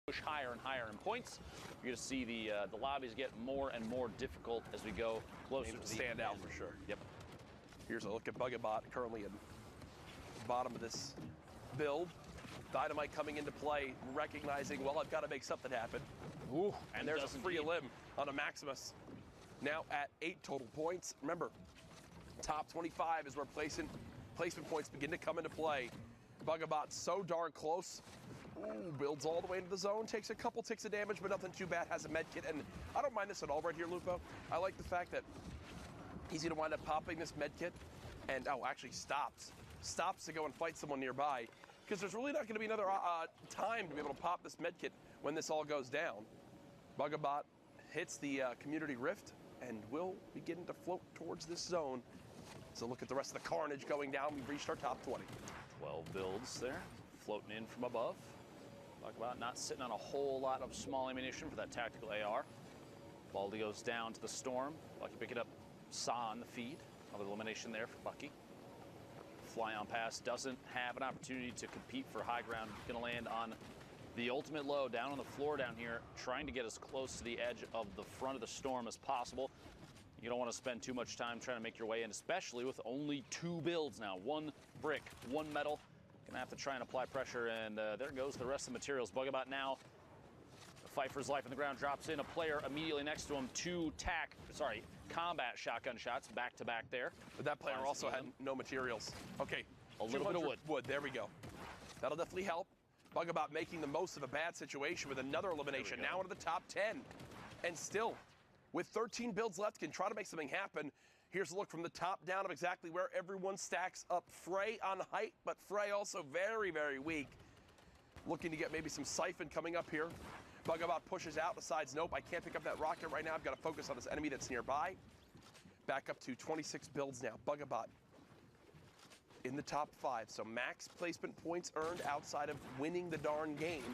push higher and higher in points. You're going to see the lobbies get more and more difficult as we go closer to the stand out for sure. Yep. Here's a look at Bugabot currently in the bottom of this build. Dynamite coming into play, recognizing, well, I've got to make something happen. Ooh, and there's a free limb on a Maximus. Now at 8 total points. Remember, top 25 is where placement points begin to come into play. Bugabot so darn close. Ooh, builds all the way into the zone, takes a couple ticks of damage, but nothing too bad, has a med kit, and I don't mind this at all right here, Lupo. I like the fact that he's gonna wind up popping this med kit, and actually stops to go and fight someone nearby, because there's really not gonna be another time to be able to pop this med kit when this all goes down. Bugabot hits the community rift, and will begin to float towards this zone. So look at the rest of the carnage going down. We've reached our top 20. 12 builds there, floating in from above. Talk about not sitting on a whole lot of small ammunition for that tactical AR. Baldy goes down to the storm. Bucky picking up Saw on the feed. Another elimination there for Bucky. Fly on pass doesn't have an opportunity to compete for high ground. Gonna land on the ultimate low down on the floor down here, trying to get as close to the edge of the front of the storm as possible. You don't want to spend too much time trying to make your way in, especially with only 2 builds now. 1 brick, 1 metal. Gonna have to try and apply pressure, and there goes the rest of the materials. Bugabot now, the fight for his life on the ground, drops in a player immediately next to him. 2 combat shotgun shots back to back there. But that player also had no materials. Okay, a little bit of wood. There we go. That'll definitely help. Bugabot making the most of a bad situation with another elimination. Now into the top 10. And still, with 13 builds left, can try to make something happen. Here's a look from the top down of exactly where everyone stacks up. Frey on height, but Frey also very, very weak. Looking to get maybe some siphon coming up here. Bugabot pushes out, decides, nope, I can't pick up that rocket right now. I've got to focus on this enemy that's nearby. Back up to 26 builds now. Bugabot in the top 5. So max placement points earned outside of winning the darn game.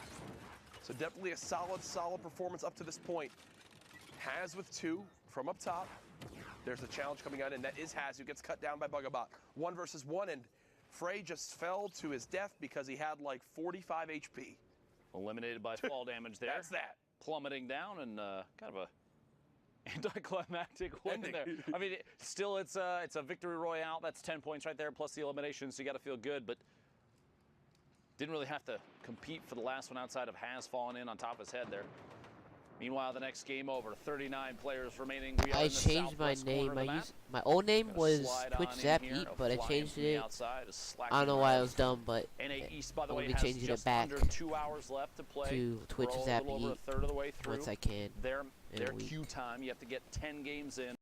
So definitely a solid performance up to this point. Haz with 2 from up top. There's a challenge coming out, and that is Haz, who gets cut down by Bugabot. 1 versus 1, and Frey just fell to his death because he had like 45 HP. Eliminated by fall damage there. That's that. Plummeting down, and kind of a anticlimactic win there. I mean, still, it's a victory royale. That's 10 points right there, plus the elimination, so you got to feel good, but didn't really have to compete for the last one outside of Haz falling in on top of his head there. Meanwhile, the next game over. 39 players remaining. I changed my name. My old name was Twitch Zap Eat, but I changed it. I don't know why I was dumb, but I'll be changing it back under 2 hours left to play. To Twitch Zap Eat over a third of the way through. once I can. Their queue time. You have to get 10 games in.